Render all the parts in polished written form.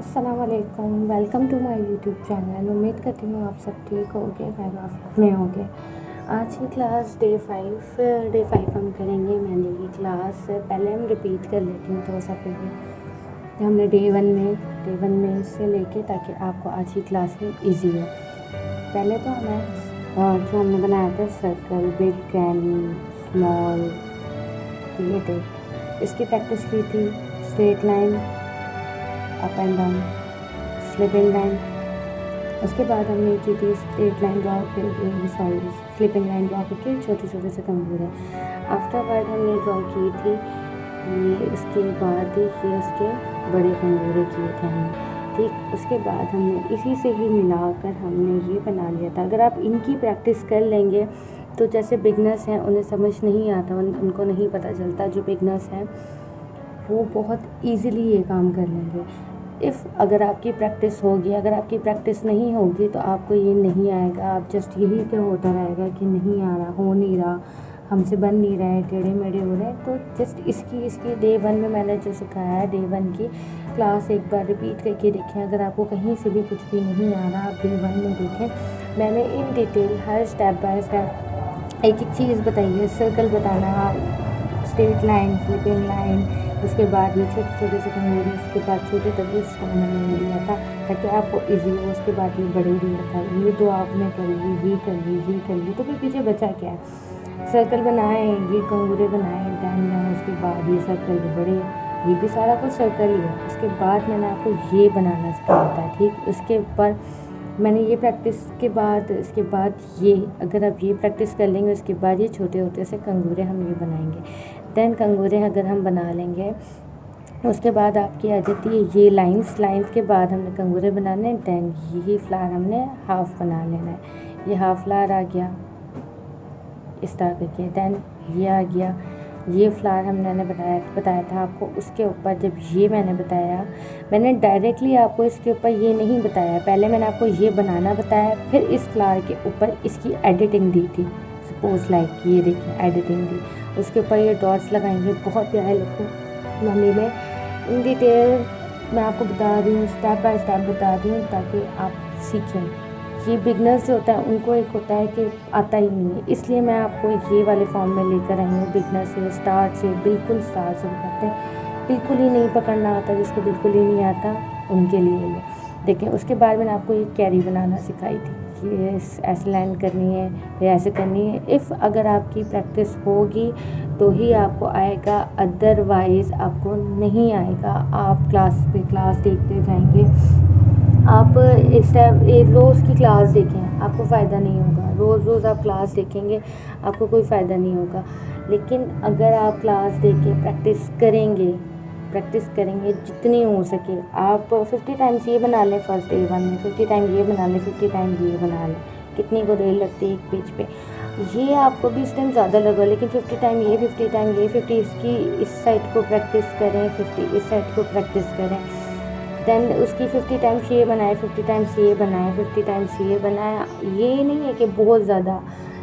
अस्सलामुअलैकुम, welcome to my YouTube channel. उम्मीद करती हूँ आप सब ठीक होंगे, खैरियत में होंगे। आज की क्लास डे 5 हम करेंगे मेहंदी की क्लास। पहले हम रिपीट कर लेती हूँ तो सब कुछ हमने डे 1 में से लेके ताकि आपको आज की क्लास में इजी हो। पहले तो हमें जो हमने बनाया था सर्कल, बिग एंड स्मॉल, ये थे, इसकी प्रैक्टिस की थी। Straight line, up and down, slipping line. उसके बाद हमने की थी straight line draw slipping line draw करके छोटे छोटे से कंगूरे। आफ्टरवर्ड हमने ड्रॉ की थी ये, उसके बाद ये उसके बड़े कंगूरे किए थे हमने, ठीक। उसके बाद हमने इसी से ही मिलाकर हमने ये बना लिया था। अगर आप इनकी प्रैक्टिस कर लेंगे तो जैसे बिगनर्स हैं उन्हें समझ नहीं आता, उनको नहीं पता चलता। जो बिगनर्स हैं वो बहुत ईज़िली ये काम कर लेंगे। अगर आपकी प्रैक्टिस होगी, अगर आपकी प्रैक्टिस नहीं होगी तो आपको ये नहीं आएगा। आप जस्ट यही क्या होता रहेगा कि नहीं आ रहा, हो नहीं रहा, हमसे बन नहीं रहा है, टेढ़े मेढ़े हो रहे हैं। तो जस्ट इसकी डे 1 में मैंने जो सिखाया है, डे 1 की क्लास एक बार रिपीट करके देखें। अगर आपको कहीं से भी कुछ भी नहीं आ रहा, आप डे 1 में देखें। मैंने in detail her step by step एक एक चीज़ बताई है। सर्कल बताना, स्ट्रेट लाइन, स्लिपिंग लाइन, उसके बाद ये छोटे छोटे से कंगूरे, उसके बाद छोटे तभी इसको मैंने लिया था ताकि आपको इजी हो। उसके बाद ये बड़े दिया था, ये दो आपने कर ली, ये कर ली, ये कर ली, तो फिर पीछे बचा क्या है। सर्कल बनाए, ये कंगूरे बनाए, दैन उसके बाद ये सर्कल बड़े, ये भी सारा कुछ सर्कल ही है। उसके बाद मैंने आपको ये बनाना सिखाया था, ठीक। उसके ऊपर मैंने ये प्रैक्टिस के बाद, इसके बाद ये, अगर आप ये प्रैक्टिस कर लेंगे उसके बाद ये छोटे होते से कंगूरे हम ये बनाएंगे। दैन कंगूरे अगर हम बना लेंगे उसके बाद आपकी आ जाती है ये लाइंस के बाद हमने कंगूरे बनाने। दैन ये फ्लावर हमने हाफ बना लेना है। ये हाफ फ्लावर आ गया इस तरह करके। दैन ये आ गया, ये फ्लावर हमने बताया था आपको। उसके ऊपर जब ये मैंने डायरेक्टली आपको इसके ऊपर ये नहीं बताया, पहले मैंने आपको ये बनाना बताया, फिर इस फ्लावर के ऊपर इसकी एडिटिंग दी थी। सपोज लाइक ये देखिए एडिटिंग दी, उसके ऊपर ये डॉट्स लगाएंगे, बहुत प्यारे लगते हैं। मम्मी में इन डिटेल मैं आपको बता रही हूँ, स्टेप बाय स्टेप बता रही हूँ ताकि आप सीखें। ये बिगनर्स जो होता है उनको एक होता है कि आता ही नहीं है, इसलिए मैं आपको ये वाले फॉर्म में लेकर आई हूँ। बिगनर से बिल्कुल स्टार्ट से करते हैं, बिल्कुल ही नहीं पकड़ना आता, जिसको बिल्कुल ही नहीं आता उनके लिए ये देखें। उसके बाद मैंने आपको ये कैरी बनाना सिखाई थी, ये ऐसे लाइन करनी है, फिर ऐसे करनी है। अगर आपकी प्रैक्टिस होगी तो ही आपको आएगा, अदरवाइज़ आपको नहीं आएगा। आप क्लास पे क्लास देखते जाएंगे, आप रोज़ की क्लास देखें, आपको फ़ायदा नहीं होगा। रोज़ आप क्लास देखेंगे आपको कोई फ़ायदा नहीं होगा। लेकिन अगर आप क्लास देख के प्रैक्टिस करेंगे जितनी हो सके, आप 50 टाइम्स ये बना लें फर्स्ट डे 1 में, 50 टाइम ये बना लें, 50 टाइम ये बना लें। कितनी को देर लगती है एक पेज पे, ये आपको भी इस टाइम ज़्यादा लगा, लेकिन 50 टाइम ये, 50 टाइम ये, 50 इसकी इस साइड को प्रैक्टिस करें, 50 इस साइड को प्रैक्टिस करें। दैन उसकी 50 टाइम्स ये बनाए, 50 टाइम्स ये बनाए, 50 टाइम्स ये बनाया। ये नहीं है कि बहुत ज़्यादा,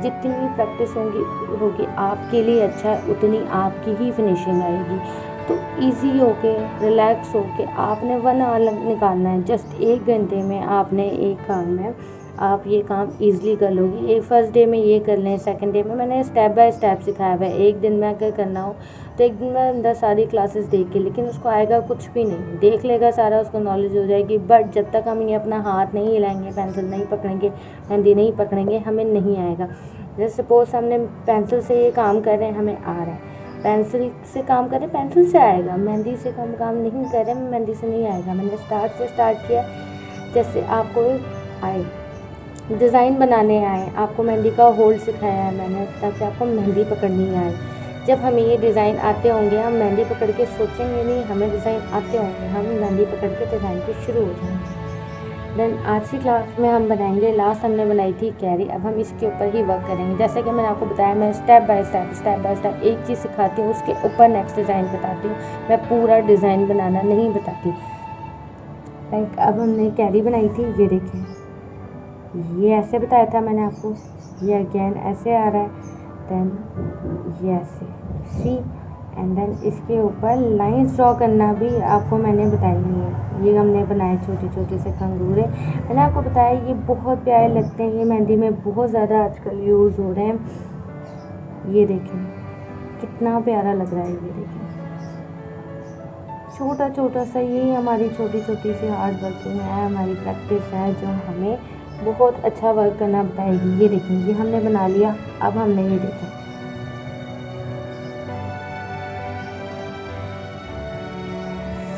जितनी प्रैक्टिस होगी आपके लिए अच्छा, उतनी आपकी ही फिनिशिंग आएगी। तो इजी होके, रिलैक्स होके आपने 1 आवर निकालना है। जस्ट 1 घंटे में आपने एक काम में आप ये काम ईज़िली कर लोगी। फर्स्ट डे में ये कर लें, सेकंड डे में मैंने स्टेप बाय स्टेप सिखाया हुआ है। एक दिन में अगर करना हो तो एक दिन में अंदर सारी क्लासेस देख के, लेकिन उसको आएगा कुछ भी नहीं, देख लेगा सारा, उसको नॉलेज हो जाएगी। बट जब तक हम ये अपना हाथ नहीं हिलाएंगे, पेंसिल नहीं पकड़ेंगे, मेहंदी नहीं पकड़ेंगे, हमें नहीं आएगा। जैसे सपोज हमने पेंसिल से ये काम कर रहे हैं, हमें आ रहा है, पेंसिल से काम करें, पेंसिल से आएगा। मेहंदी से हम काम नहीं कर रहे, मेहंदी से नहीं आएगा। मैंने स्टार्ट किया, जैसे आपको आए डिज़ाइन बनाने आए, आपको मेहंदी का होल्ड सिखाया है मैंने ताकि आपको मेहंदी पकड़नी आए। जब हमें ये डिज़ाइन आते होंगे, हम मेहंदी पकड़ के सोचेंगे नहीं, हमें डिज़ाइन आते होंगे, हम मेहंदी पकड़ के डिज़ाइन पे शुरू हो जाएंगे। देन आज की क्लास में हम बनाएंगे, लास्ट हमने बनाई थी कैरी, अब हम इसके ऊपर ही वर्क करेंगे। जैसे कि मैंने आपको बताया, मैं स्टेप बाय स्टेप एक चीज़ सिखाती हूँ, उसके ऊपर नेक्स्ट डिज़ाइन बताती हूँ, मैं पूरा डिज़ाइन बनाना नहीं बताती। अब हमने कैरी बनाई थी, ये देखें, ये ऐसे बताया था मैंने आपको, ये अगेन ऐसे आ रहा है, देन ये ऐसे सी। एंड देन इसके ऊपर लाइंस ड्रॉ करना भी आपको मैंने बताई नहीं है। ये हमने बनाए छोटे छोटे से कंगूरे। मैंने आपको बताया ये बहुत प्यारे लगते हैं, ये मेहंदी में बहुत ज़्यादा आजकल यूज़ हो रहे हैं। ये देखें कितना प्यारा लग रहा है, ये देखें छोटा छोटा सा। ये हमारी छोटी छोटी सी हार्ड वर्किंग है, हमारी प्रैक्टिस है जो हमें बहुत अच्छा वर्क करना बताएगी। ये देखें ये हमने बना लिया। अब हमने ये देखें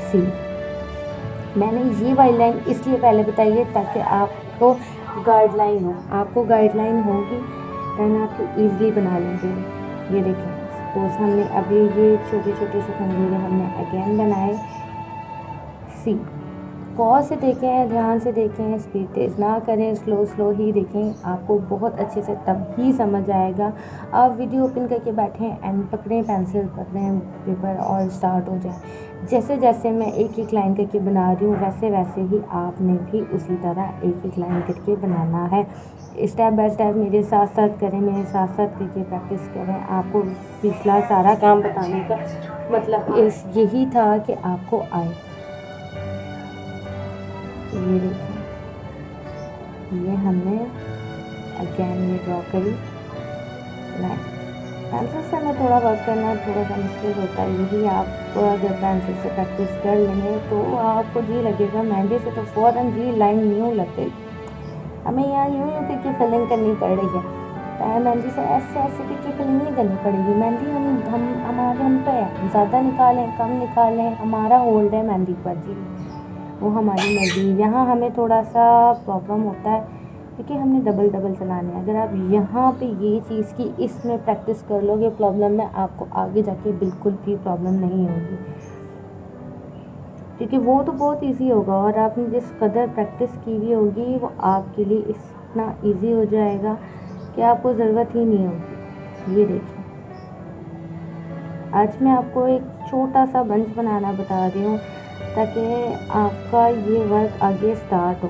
सी, मैंने ये वाली लाइन इसलिए पहले बताई है ताकि आपको गाइडलाइन हो, आपको गाइडलाइन होगी देन आप इजीली बना लेंगे। ये देखें सपोज हमने अभी ये छोटे छोटे से कंगूरे हमने अगेन बनाए। सी, पॉज से देखें, ध्यान से देखें, स्पीड तेज़ ना करें, स्लो स्लो ही देखें, आपको बहुत अच्छे से तब ही समझ आएगा। आप वीडियो ओपन करके बैठें एंड पकड़ें पेंसिल, पकड़ें पेपर और स्टार्ट हो जाए। जैसे जैसे मैं एक एक लाइन करके बना रही हूँ वैसे वैसे ही आपने भी उसी तरह एक एक लाइन करके बनाना है। स्टेप बाय स्टेप मेरे साथ साथ करें, मेरे साथ साथ करके प्रैक्टिस करें। आपको पिछला सारा काम बताने का मतलब यही था कि आपको आए। ये देखें ये हमने अगेन ये ड्रॉ करी लाइन। पेंसिल से हमें थोड़ा वर्क करना थोड़ा सा मुश्किल होता है, यही आप अगर पेंसिल से प्रैक्टिस कर लेंगे तो आपको जी लगेगा। मेहंदी से तो फ़ौरन जी लाइन यूँ लग गई, हमें यहाँ यूँ यूँ करके फिलिंग करनी पड़ रही है। मेहंदी से ऐसे ऐसे करके फिलिंग नहीं करनी पड़ेगी। मेहंदी हम पे है, ज़्यादा निकालें कम निकालें हमारा होल्ड है मेहंदी पर जी, वो हमारी मर्जी। यहाँ हमें थोड़ा सा प्रॉब्लम होता है क्योंकि हमने डबल डबल चलाने हैं। अगर आप यहाँ पे ये चीज़ की इसमें प्रैक्टिस कर लोगे प्रॉब्लम में, आपको आगे जाके बिल्कुल भी प्रॉब्लम नहीं होगी क्योंकि वो तो बहुत इजी होगा और आपने जिस कदर प्रैक्टिस की हुई होगी वो आपके लिए इतना इजी हो जाएगा कि आपको ज़रूरत ही नहीं होगी। ये देखिए आज मैं आपको एक छोटा सा बंच बनाना बता रही हूँ ताकि आपका ये वर्क आगे स्टार्ट हो।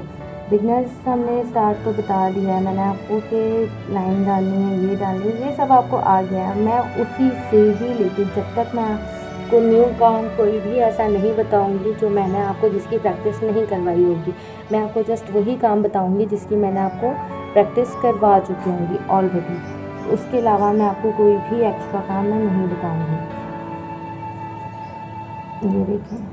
बिगनर्स हमने स्टार्ट तो बता दिया है मैंने आपको कि लाइन डालनी है, ये डालनी है, ये सब आपको आ गया है। मैं उसी से ही लेके जब तक मैं आपको न्यू काम कोई भी ऐसा नहीं बताऊंगी जो मैंने आपको जिसकी प्रैक्टिस नहीं करवाई होगी। मैं आपको जस्ट वही काम बताऊंगी जिसकी मैंने आपको प्रैक्टिस करवा चुकी होंगी ऑलरेडी। उसके अलावा मैं आपको कोई भी एक्स्ट्रा काम मैं नहीं बताऊंगी। ये देखें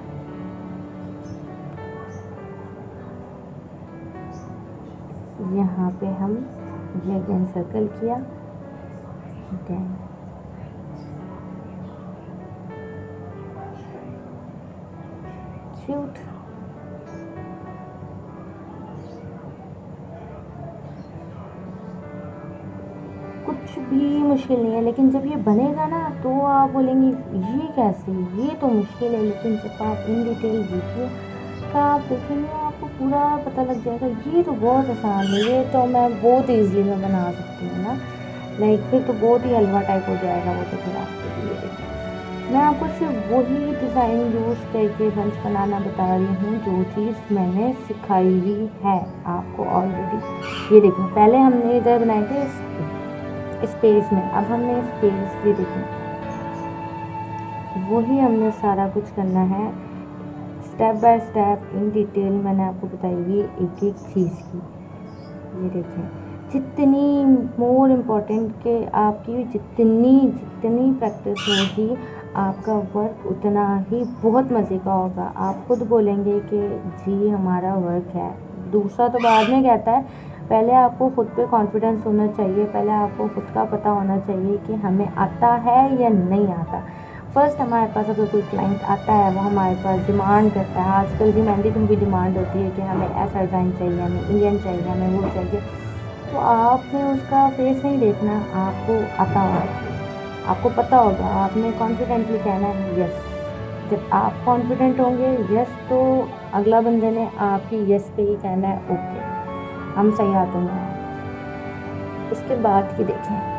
यहाँ पे हम ये अगेन सर्कल किया, देन क्यूट। कुछ भी मुश्किल नहीं है, लेकिन जब ये बनेगा ना तो आप बोलेंगे ये कैसे, ये तो मुश्किल है। लेकिन जब आप इन डिटेल वीडियो का आप देखेंगे आपको पूरा पता लग जाएगा ये तो बहुत आसान है, ये तो मैं बहुत ईज़िली मैं बना सकती हूँ ना। लाइक फिर तो बहुत ही हलवा टाइप हो जाएगा वो तो फिर आपके लिए। देखिए मैं आपको सिर्फ वही डिज़ाइन यूज़ करके बंच बनाना बता रही हूँ जो चीज़ मैंने सिखाई हुई है आपको ऑलरेडी। ये देखो पहले हमने इधर बनाए थे स्पेस में, अब हमने स्पेस भी देखें वही हमने सारा कुछ करना है step by step in detail. मैंने आपको बताई हुई एक एक चीज़ की। ये देखें जितनी मोर इम्पॉर्टेंट के आपकी जितनी प्रैक्टिस होगी आपका वर्क उतना ही बहुत मज़े का होगा। आप खुद बोलेंगे कि जी हमारा वर्क है। दूसरा तो बाद में कहता है, पहले आपको खुद पे कॉन्फिडेंस होना चाहिए, पहले आपको खुद का पता होना चाहिए कि हमें आता है या नहीं आता। फर्स्ट हमारे पास अगर कोई क्लाइंट आता है वो हमारे पास डिमांड करता है, आजकल जी मेहंदी में भी डिमांड होती है कि हमें ऐसा डिज़ाइन चाहिए, हमें इंडियन चाहिए, हमें वो चाहिए, तो आपने उसका फेस नहीं देखना, आपको आता होगा, आपको पता होगा, आपने कॉन्फिडेंटली कहना है यस। जब आप कॉन्फिडेंट होंगे यस तो अगला बंदे ने आपकी यस पे ही कहना है ओके हम सही हाथों में हैं। उसके बाद ही देखें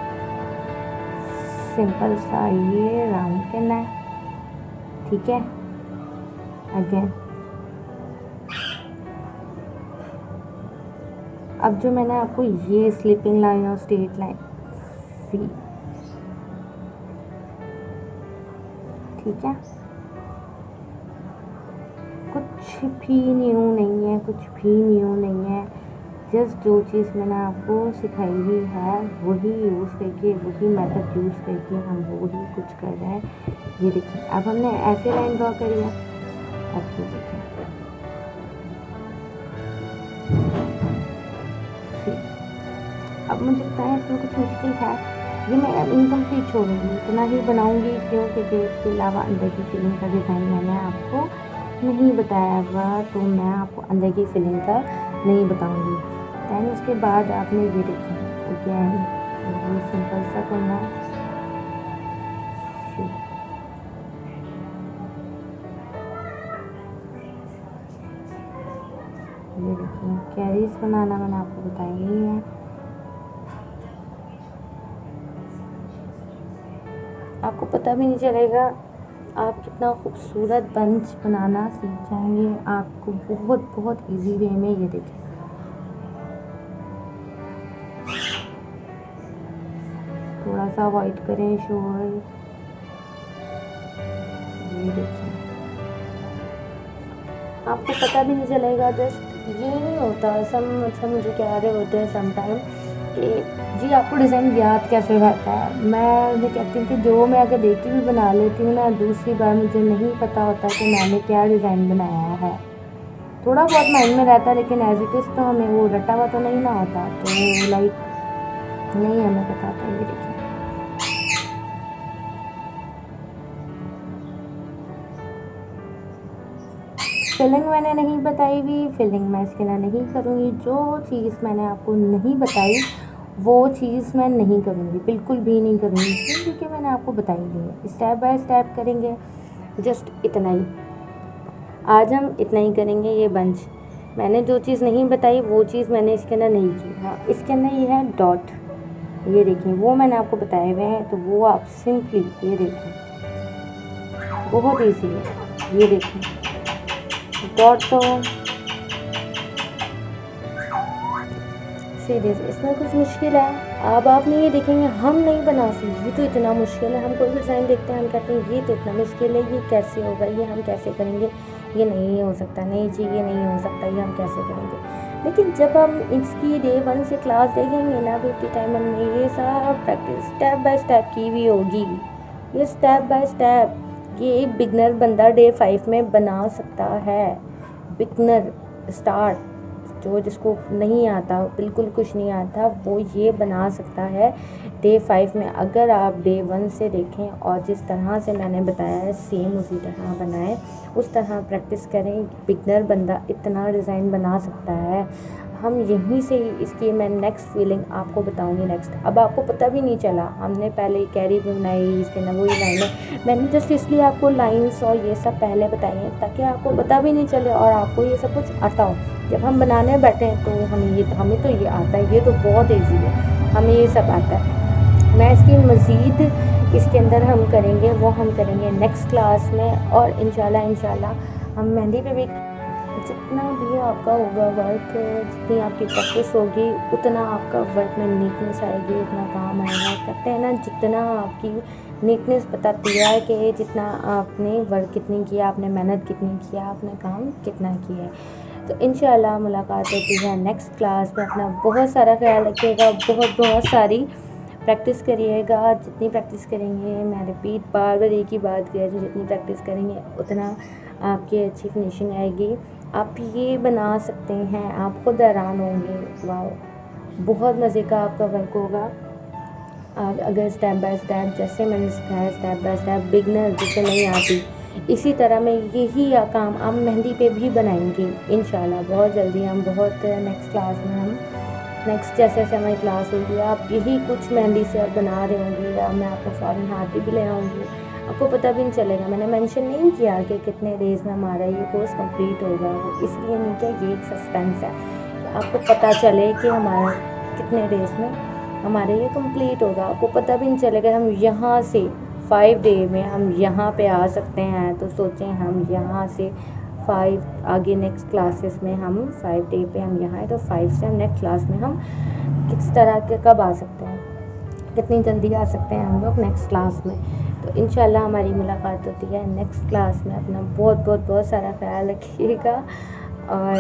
सिंपल सा ये राउंड करना है, ठीक है। अगेन अब जो मैंने आपको ये स्लिपिंग लाइन और स्ट्रेट लाइन सी, ठीक है, कुछ भी न्यू नहीं है, कुछ भी न्यू नहीं है। जस्ट जो चीज़ मैंने आपको सिखाई हुई है वही यूज़ करके, वही मेथड यूज़ करके हम वही कुछ कर रहे हैं। ये देखिए, अब हमने ऐसे लाइन ड्रॉ करी है। अब ये देखिए, अब मुझे पता है इसमें कुछ मुश्किल है, ये मैं अब इनकम्प्लीट छोड़ूंगी, इतना ही बनाऊंगी। क्यों? क्योंकि इसके अलावा अंदर की फिलिंग का डिज़ाइन मैंने आपको नहीं बताया हुआ, तो मैं आपको अंदर की फिलिंग का नहीं बताऊंगी। दैन उसके बाद आपने ये देखिए, अगेन ये सिंपल सा करना। ये देखिए, कैरीज बनाना मैंने आपको बताया नहीं है। आपको पता भी नहीं चलेगा आप कितना खूबसूरत बंच बनाना सीख जाएंगे, आपको बहुत बहुत इजी वे में। ये देखिए, थोड़ा सा अवॉइड करें शोर। ये देखिए, आपको पता भी नहीं चलेगा। जस्ट ये नहीं होता, मुझे कह रहे होते हैं समटाइम कि जी आपको डिज़ाइन याद कैसे रहता है। मैं ये कहती हूँ कि जो मैं अगर देख के भी बना लेती हूँ ना, दूसरी बार मुझे नहीं पता होता कि मैंने क्या डिज़ाइन बनाया है। थोड़ा बहुत माइंड में रहता है, लेकिन एज इट इज़ तो हमें वो रटा हुआ तो नहीं ना होता, तो लाइक नहीं हमें पता होता। ये देखिए, फिलिंग मैंने नहीं बताई हुई, फिलिंग मैं इसके अंदर नहीं करूँगी। जो चीज़ मैंने आपको नहीं बताई वो चीज़ मैं नहीं करूँगी, बिल्कुल भी नहीं करूँगी, क्योंकि मैंने आपको बताई नहीं है। स्टेप बाय स्टेप करेंगे, जस्ट इतना ही। आज हम इतना ही करेंगे। ये बंच मैंने जो चीज़ नहीं बताई वो चीज़ मैंने इसके अंदर नहीं की। हाँ, इसके अंदर ये है डॉट, ये देखिए, वो मैंने आपको बताए हुए हैं, तो वो आप सिंपली ये देखिए, बहुत ईजी है। ये देखिए, डॉट तो सीरीज, इसमें कुछ मुश्किल है। अब आपने ये देखेंगे हम नहीं बना सकते, ये तो इतना मुश्किल है। हम कोई भी डिज़ाइन देखते हैं, हम कहते हैं ये तो इतना मुश्किल है, ये कैसे होगा, ये हम कैसे करेंगे, ये नहीं हो सकता, नहीं जी ये नहीं हो सकता, ये हम कैसे करेंगे। लेकिन जब हम इसकी डे 1 से क्लास देखेंगे ना 50 टाइम में, ये सब प्रैक्टिस स्टेप बाय स्टेप की हुई होगी। ये स्टेप बाय स्टेप ये एक बिगनर बंदा डे 5 में बना सकता है। बिगनर स्टार्ट जो जिसको नहीं आता, बिल्कुल कुछ नहीं आता, वो ये बना सकता है डे 5 में। अगर आप डे 1 से देखें और जिस तरह से मैंने बताया है सेम उसी तरह बनाएं, उस तरह प्रैक्टिस करें, बिगनर बंदा इतना डिज़ाइन बना सकता है। हम यहीं से इसकी मैं नेक्स्ट फीलिंग आपको बताऊंगी नेक्स्ट। अब आपको पता भी नहीं चला, हमने पहले कैरी बनाई, इसके अंदर वही लाइनें मैंने जस्ट इसलिए आपको लाइंस और ये सब पहले बताई हैं ताकि आपको पता भी नहीं चले और आपको ये सब कुछ आता हो। जब हम बनाने बैठे हैं तो हमें तो ये आता है, ये तो बहुत ईजी है, हमें ये सब आता है। मैं इसकी मज़ीद इसके अंदर हम करेंगे, वो हम करेंगे नेक्स्ट क्लास में। और इंशाल्लाह हम मेहंदी पे भी जितना भी आपका होगा वर्क, जितनी आपकी प्रैक्टिस होगी, उतना आपका वर्क में नीटनेस आएगी, उतना काम आएगा। कहते हैं ना, जितना आपकी नीटनेस बताती है कि जितना आपने वर्क कितनी किया, आपने मेहनत कितनी किया, आपने काम कितना किया है। तो इंशाल्लाह मुलाकात होती है नेक्स्ट क्लास में। अपना बहुत सारा ख्याल रखिएगा, बहुत सारी प्रैक्टिस करिएगा। जितनी प्रैक्टिस करेंगे, मैं रिपीट बार बार एक ही बात कह रही हूँ, जितनी प्रैक्टिस करेंगे उतना आपकी अच्छी फिनिशिंग आएगी। आप ये बना सकते हैं, आप खुद हैरान होंगे, वाह बहुत मज़े का आपका वर्क होगा। आप अगर स्टेप बाय स्टेप जैसे मैंने सिखाया, स्टेप बाय स्टेप, बिगनर जिसे नहीं आती, इसी तरह में यही काम आप मेहंदी पे भी बनाएंगे इंशाल्लाह। बहुत जल्दी हम नेक्स्ट क्लास में हम नेक्स्ट जैसे हमारी क्लास होगी, आप यही कुछ मेहंदी से आप बना रहे होंगे, या मैं आपको फ़ौरन हाथ भी ले आऊँगी, आपको पता भी नहीं चलेगा। मैंने मेंशन नहीं किया कि कितने डेज़ में हमारा ये कोर्स कंप्लीट होगा, इसलिए नहीं किया, ये एक सस्पेंस है कि आपको पता चले कि हमारा कितने डेज़ में हमारे ये कंप्लीट होगा। आपको पता भी नहीं चलेगा। हम यहाँ से 5 डे में हम यहाँ पे आ सकते हैं, तो सोचें हम यहाँ से 5 आगे नेक्स्ट क्लासेस में हम 5 डे पे हम यहाँ हैं, तो 5 से हम नेक्स्ट क्लास में हम किस तरह के कब आ सकते हैं, कितनी जल्दी आ सकते हैं हम लोग नेक्स्ट क्लास में। तो इंशाल्लाह हमारी मुलाकात होती है नेक्स्ट क्लास में। अपना बहुत बहुत बहुत सारा ख्याल रखिएगा और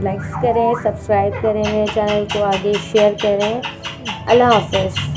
लाइक्स करें, सब्सक्राइब करें, मेरे चैनल को आगे शेयर करें। अल्लाह हाफ़िज़।